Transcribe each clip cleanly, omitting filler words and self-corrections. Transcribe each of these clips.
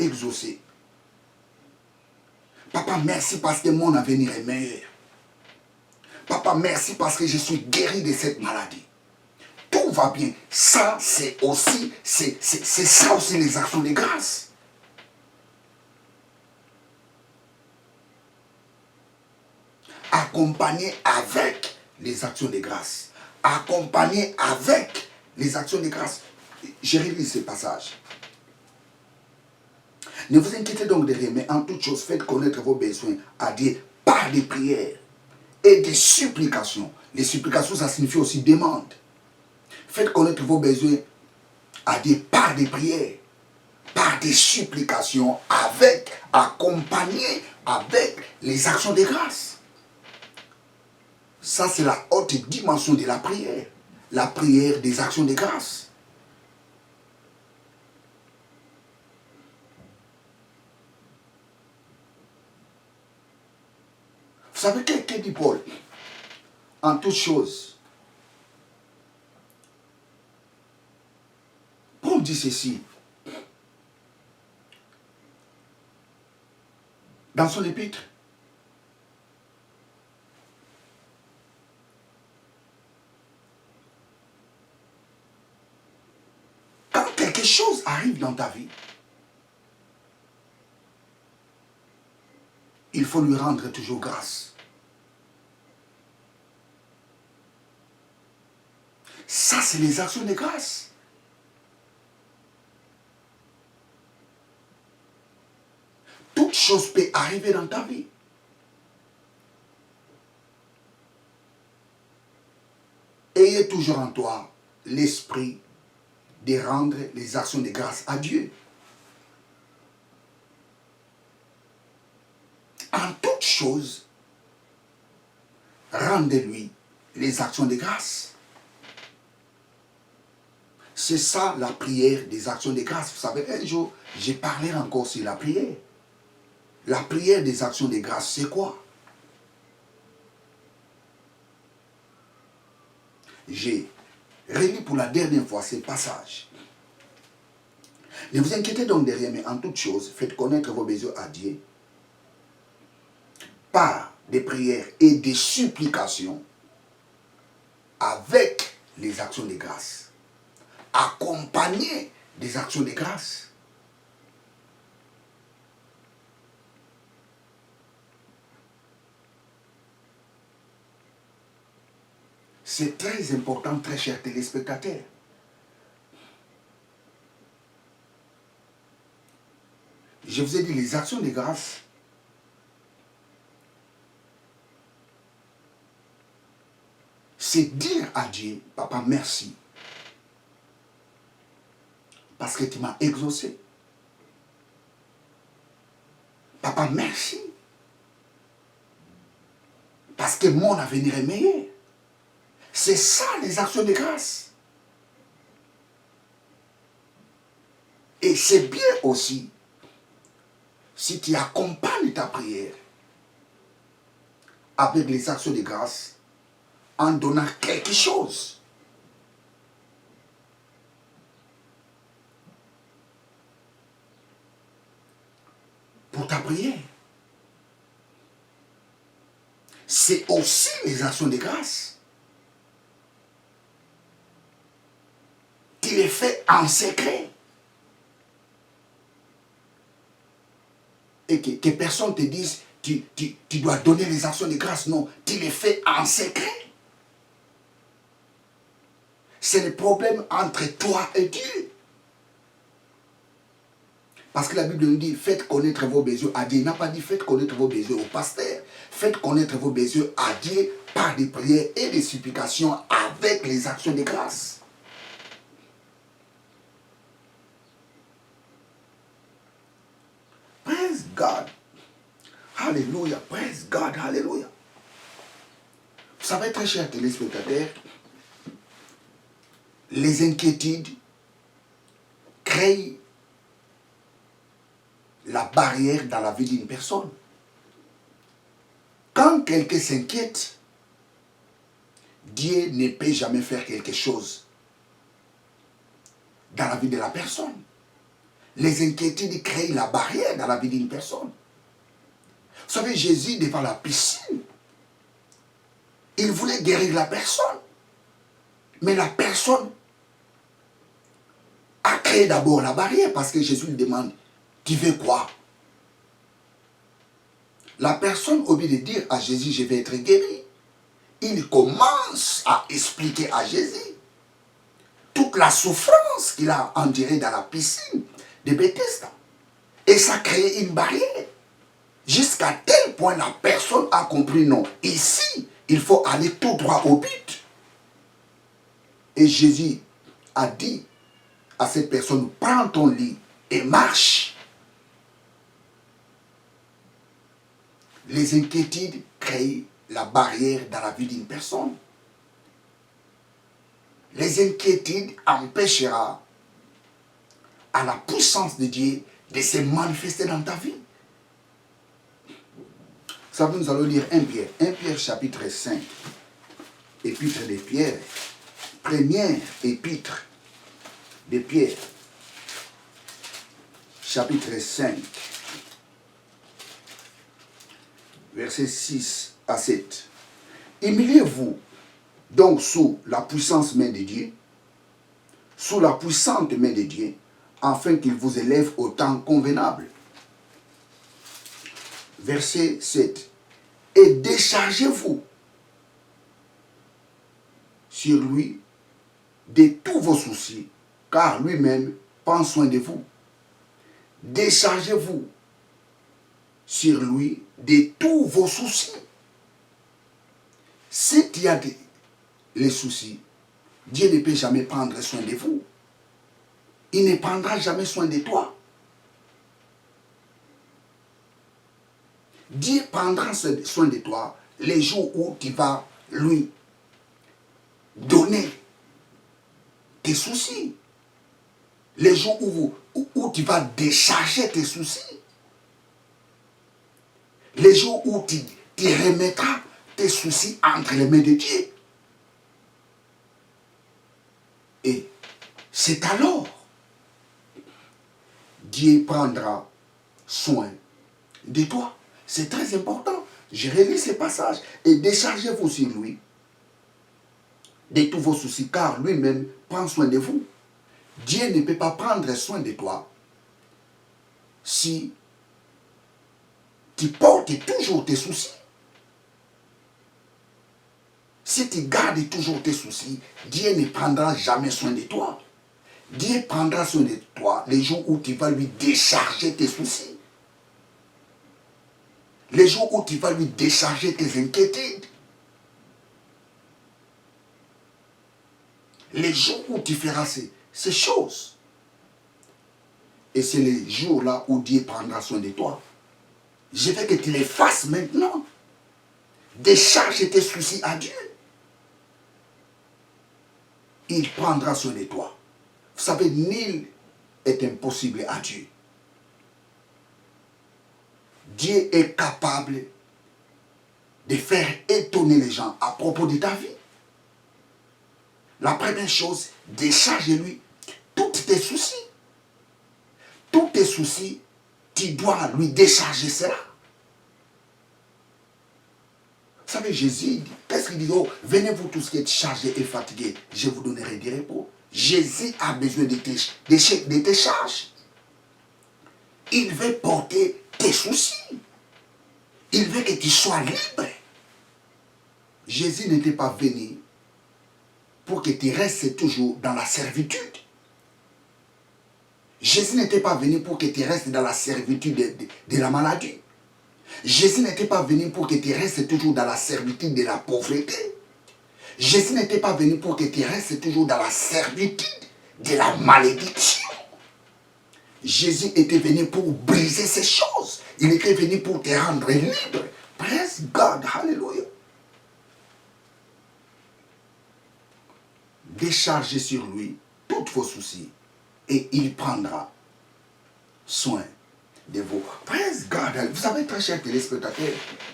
exaucé. Papa, merci parce que mon avenir est meilleur. Papa, merci parce que je suis guéri de cette maladie. Tout va bien. Ça, c'est ça aussi les actions de grâce. Accompagné avec les actions de grâce. Accompagné avec les actions de grâce. J'ai relu ce passage. Ne vous inquiétez donc de rien, mais en toute chose, faites connaître vos besoins à Dieu par des prières et des supplications. Les supplications, ça signifie aussi demande. Faites connaître vos besoins à Dieu par des prières, par des supplications, accompagnées avec les actions de grâce. Ça, c'est la haute dimension de la prière. La prière des actions de grâce. Vous savez que dit Paul? En toutes choses. Paul dit ceci. Dans son épître. Quand quelque chose arrive dans ta vie, il faut lui rendre toujours grâce. Ça, c'est les actions de grâce. Toute chose peut arriver dans ta vie. Ayez toujours en toi l'esprit de rendre les actions de grâce à Dieu. En toute chose, rendez-lui les actions de grâce. C'est ça la prière des actions de grâce. Vous savez, un jour, j'ai parlé encore sur la prière. La prière des actions de grâce, c'est quoi? J'ai relu pour la dernière fois ce passage. Ne vous inquiétez donc de rien, mais en toute chose, faites connaître vos besoins à Dieu par des prières et des supplications avec les actions de grâce. Accompagnées des actions de grâce. C'est très important, très chers téléspectateurs. Je vous ai dit, les actions de grâce, c'est dire à Dieu, Papa, merci. Parce que tu m'as exaucé. Papa, merci. Parce que mon avenir est meilleur. C'est ça les actions de grâce. Et c'est bien aussi si tu accompagnes ta prière avec les actions de grâce en donnant quelque chose. Pour ta prière. C'est aussi les actions de grâce. Tu les fais en secret. Et que personne te dise, tu dois donner les actions de grâce. Non, tu les fais en secret. C'est le problème entre toi et Dieu. Parce que la Bible nous dit, faites connaître vos besoins à Dieu. Il n'a pas dit, faites connaître vos besoins au pasteur. Faites connaître vos besoins à Dieu par des prières et des supplications avec les actions de grâce. Praise God. Alléluia. Praise God. Alléluia. Vous savez, très chers téléspectateurs, les inquiétudes créent la barrière dans la vie d'une personne. Quand quelqu'un s'inquiète, Dieu ne peut jamais faire quelque chose dans la vie de la personne. Les inquiétudes créent la barrière dans la vie d'une personne. Vous savez, Jésus, devant la piscine, il voulait guérir la personne. Mais la personne a créé d'abord la barrière parce que Jésus lui demande, tu veux quoi? La personne, au lieu de dire à Jésus, je vais être guéri, il commence à expliquer à Jésus toute la souffrance qu'il a endurée dans la piscine de Bethesda. Et ça crée une barrière. Jusqu'à tel point la personne a compris, non, ici, il faut aller tout droit au but. Et Jésus a dit à cette personne, prends ton lit et marche. Les inquiétudes créent la barrière dans la vie d'une personne. Les inquiétudes empêcheront à la puissance de Dieu de se manifester dans ta vie. Ça, nous allons lire 1 Pierre. 1 Pierre chapitre 5. Épître de Pierre. Première épître de Pierre. Chapitre 5. Versets 6 à 7. Humiliez-vous donc sous la puissante main de Dieu, sous la puissante main de Dieu, afin qu'il vous élève au temps convenable. Verset 7. Et déchargez-vous sur lui de tous vos soucis, car lui-même prend soin de vous. Déchargez-vous sur lui de tous vos soucis. Si tu as les soucis, Dieu ne peut jamais prendre soin de vous. Il ne prendra jamais soin de toi. Dieu prendra soin de toi les jours où tu vas lui donner tes soucis. Les jours où tu vas décharger tes soucis. Les jours où tu remettras tes soucis entre les mains de Dieu. Et c'est alors Dieu prendra soin de toi. C'est très important. Je relis ces passages et déchargez-vous sur lui de tous vos soucis, car lui-même prend soin de vous. Dieu ne peut pas prendre soin de toi si tu portes toujours tes soucis. Si tu gardes toujours tes soucis, Dieu ne prendra jamais soin de toi. Dieu prendra soin de toi les jours où tu vas lui décharger tes soucis. Les jours où tu vas lui décharger tes inquiétudes. Les jours où tu feras ces choses. Et c'est les jours-là où Dieu prendra soin de toi. Je veux que tu les fasses maintenant. Décharge tes soucis à Dieu. Il prendra soin de toi. Vous savez, nul est impossible à Dieu. Dieu est capable de faire étonner les gens à propos de ta vie. La première chose, décharge-lui tous tes soucis. Tous tes soucis, tu dois lui décharger cela. Vous savez, Jésus, qu'est-ce qu'il dit? Oh, venez-vous tous qui êtes chargés et fatigués, je vous donnerai du repos. Jésus a besoin de tes charges. Il veut porter tes soucis. Il veut que tu sois libre. Jésus n'était pas venu pour que tu restes toujours dans la servitude. Jésus n'était pas venu pour que tu restes dans la servitude de la maladie. Jésus n'était pas venu pour que tu restes toujours dans la servitude de la pauvreté. Jésus n'était pas venu pour que tu restes toujours dans la servitude de la malédiction. Jésus était venu pour briser ces choses. Il était venu pour te rendre libre. Praise God, hallelujah. Déchargez sur lui tous vos soucis et il prendra soin de vous. Praise God. Vous savez, très chers téléspectateurs,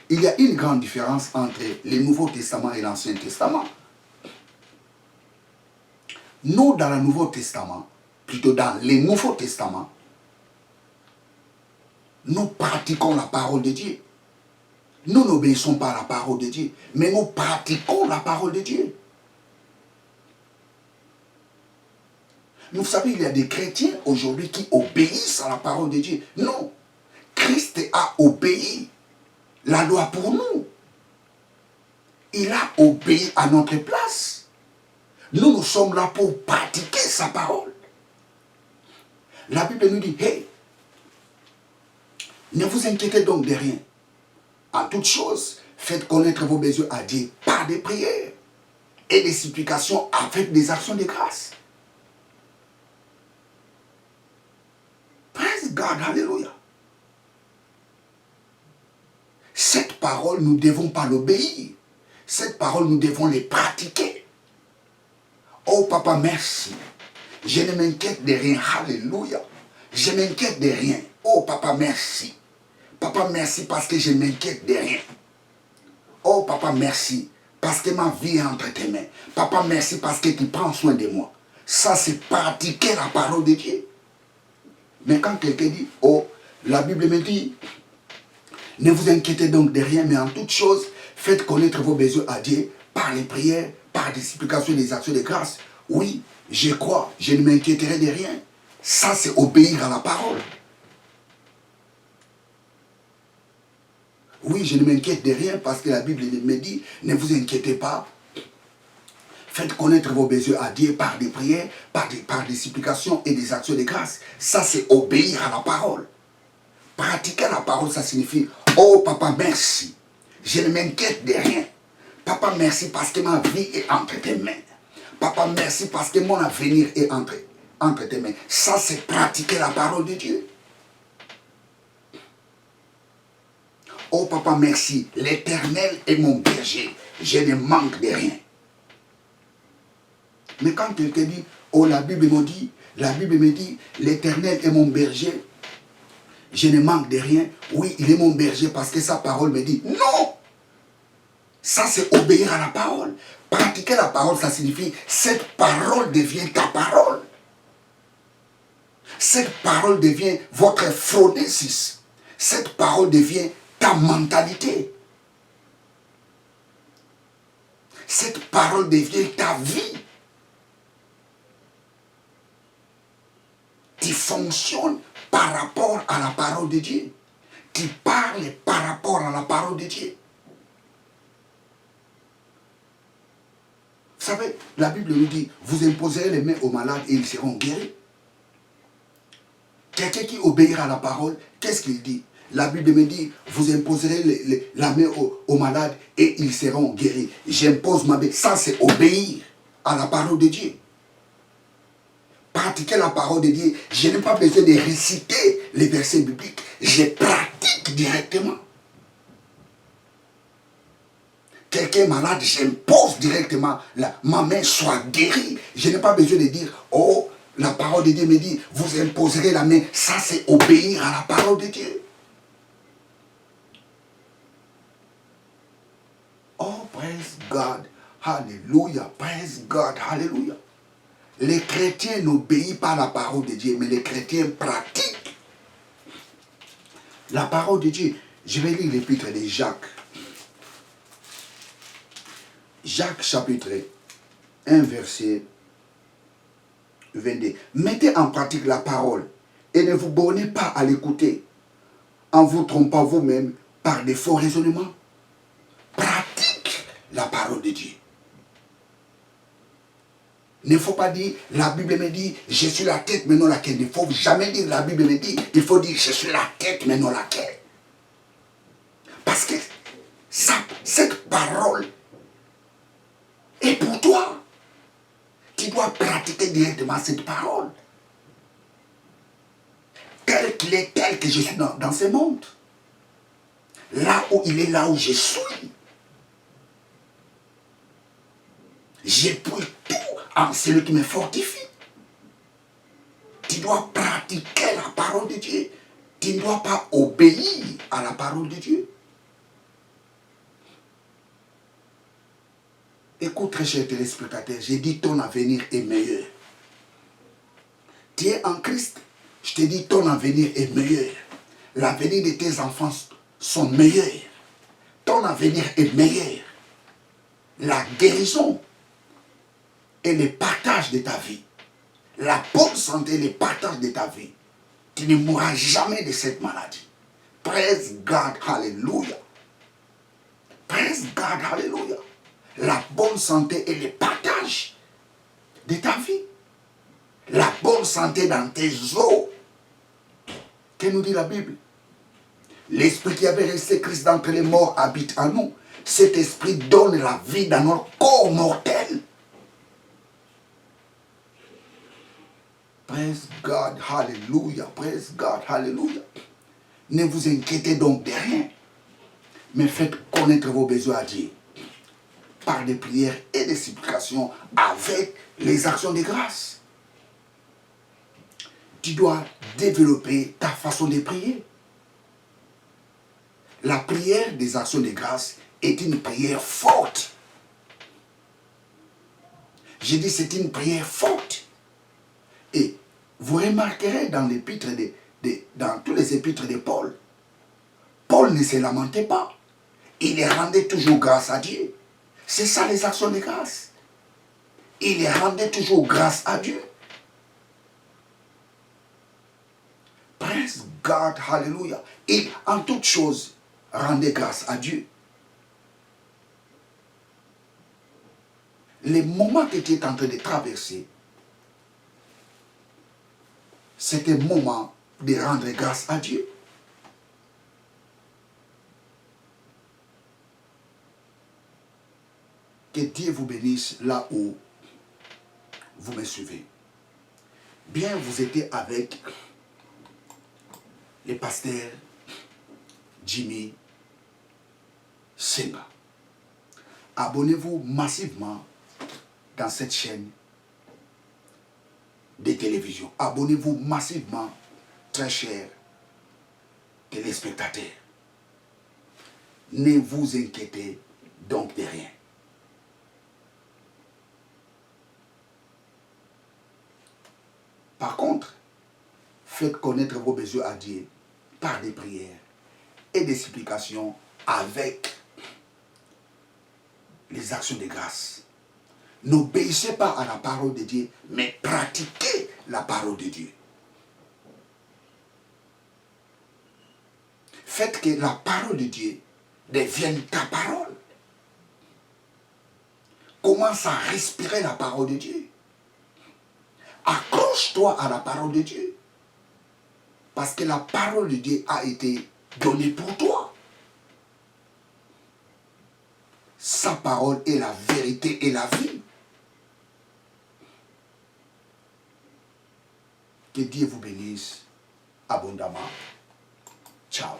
il y a une grande différence entre le Nouveau Testament et l'Ancien Testament. Nous, dans le Nouveau Testament, plutôt dans le Nouveau Testament, nous pratiquons la parole de Dieu. Nous n'obéissons pas à la parole de Dieu, mais nous pratiquons la parole de Dieu. Vous savez, il y a des chrétiens aujourd'hui qui obéissent à la parole de Dieu. Non. Christ a obéi la loi pour nous. Il a obéi à notre place. Nous, nous sommes là pour pratiquer sa parole. La Bible nous dit, hey, ne vous inquiétez donc de rien. En toute chose, faites connaître vos besoins à Dieu par des prières et des supplications avec des actions de grâce. Praise God, alléluia. Cette parole, nous ne devons pas l'obéir. Cette parole, nous devons les pratiquer. Oh papa, merci. Je ne m'inquiète de rien. Alléluia. Je ne m'inquiète de rien. Oh papa, merci. Papa, merci parce que je ne m'inquiète de rien. Oh papa, merci parce que ma vie est entre tes mains. Papa, merci parce que tu prends soin de moi. Ça, c'est pratiquer la parole de Dieu. Mais quand quelqu'un dit, oh, la Bible me dit, ne vous inquiétez donc de rien, mais en toute chose, faites connaître vos besoins à Dieu par les prières, par des supplications et des actions de grâce. Oui, je crois, je ne m'inquiéterai de rien. Ça, c'est obéir à la parole. Oui, je ne m'inquiète de rien parce que la Bible me dit, ne vous inquiétez pas. Faites connaître vos besoins à Dieu par des prières, par des supplications et des actions de grâce. Ça, c'est obéir à la parole. Pratiquer la parole, ça signifie, oh papa, merci. Je ne m'inquiète de rien. Papa, merci parce que ma vie est entre tes mains. Papa, merci parce que mon avenir est entre tes mains. Ça, c'est pratiquer la parole de Dieu. Oh papa, merci. L'Éternel est mon berger. Je ne manque de rien. Mais quand quelqu'un dit, oh la Bible me dit, l'Éternel est mon berger, je ne manque de rien. Oui, il est mon berger parce que sa parole me dit, non. Ça, c'est obéir à la parole. Pratiquer la parole, ça signifie, cette parole devient ta parole. Cette parole devient votre phronésis. Cette parole devient ta mentalité. Cette parole devient ta vie. Tu fonctionnes par rapport à la parole de Dieu. Tu parles par rapport à la parole de Dieu. Vous savez, la Bible nous dit, vous imposerez les mains aux malades et ils seront guéris. Quelqu'un qui obéira à la parole, qu'est-ce qu'il dit? La Bible me dit, vous imposerez la main aux malades et ils seront guéris. J'impose ma main. Ça, c'est obéir à la parole de Dieu. Pratiquer la parole de Dieu, je n'ai pas besoin de réciter les versets bibliques. Je pratique directement. Quelqu'un est malade, j'impose directement, ma main soit guérie. Je n'ai pas besoin de dire, oh, la parole de Dieu me dit, vous imposerez la main. Ça, c'est obéir à la parole de Dieu. Oh, praise God. Hallelujah. Praise God. Hallelujah. Les chrétiens n'obéissent pas à la parole de Dieu, mais les chrétiens pratiquent la parole de Dieu. Je vais lire l'épître de Jacques. Jacques chapitre 1, verset 22. Mettez en pratique la parole et ne vous bornez pas à l'écouter en vous trompant vous-même par des faux raisonnements. Pratique la parole de Dieu. Il ne faut pas dire, la Bible me dit, je suis la tête mais non la queue. Il ne faut jamais dire, la Bible me dit, il faut dire, je suis la tête mais non la queue. Parce que cette parole est pour toi. Tu dois pratiquer directement cette parole. Tel qu'il est, tel que je suis dans ce monde. Là où il est, là où je suis. J'ai pris tout en celui qui me fortifie. Tu dois pratiquer la parole de Dieu. Tu ne dois pas obéir à la parole de Dieu. Écoute, très cher téléspectateur, j'ai dit ton avenir est meilleur. Tu es en Christ, je te dis ton avenir est meilleur. L'avenir de tes enfants sont meilleurs. Ton avenir est meilleur. La guérison et le partage de ta vie. La bonne santé et le partage de ta vie. Tu ne mourras jamais de cette maladie. Praise God, hallelujah. Praise God, hallelujah. La bonne santé et le partage de ta vie. La bonne santé dans tes os. Que nous dit la Bible? L'esprit qui avait resté Christ d'entre les morts habite en nous. Cet esprit donne la vie dans notre corps mortel. Praise God, hallelujah. Praise God, hallelujah. Ne vous inquiétez donc de rien, mais faites connaître vos besoins à Dieu par des prières et des supplications avec les actions de grâce. Tu dois développer ta façon de prier. La prière des actions de grâce est une prière forte. J'ai dit c'est une prière forte. Et vous remarquerez dans l'épître dans tous les épîtres de Paul, Paul ne se lamentait pas. Il rendait toujours grâce à Dieu. C'est ça les actions de grâce. Il rendait toujours grâce à Dieu. Praise God, hallelujah. Il, en toutes choses, rendait grâce à Dieu. Les moments que tu es en train de traverser, c'est un moment de rendre grâce à Dieu. Que Dieu vous bénisse là où vous me suivez. Bien, vous étiez avec le pasteur Jimmy Senga. Abonnez-vous massivement dans cette chaîne de télévision. Abonnez-vous massivement, très chers téléspectateurs. Ne vous inquiétez donc de rien. Par contre, faites connaître vos besoins à Dieu par des prières et des supplications avec les actions de grâce. N'obéissez pas à la parole de Dieu, mais pratiquez la parole de Dieu. Faites que la parole de Dieu devienne ta parole. Commence à respirer la parole de Dieu. Accroche-toi à la parole de Dieu. Parce que la parole de Dieu a été donnée pour toi. Sa parole est la vérité et la vie. Que Dieu vous bénisse abondamment. Ciao.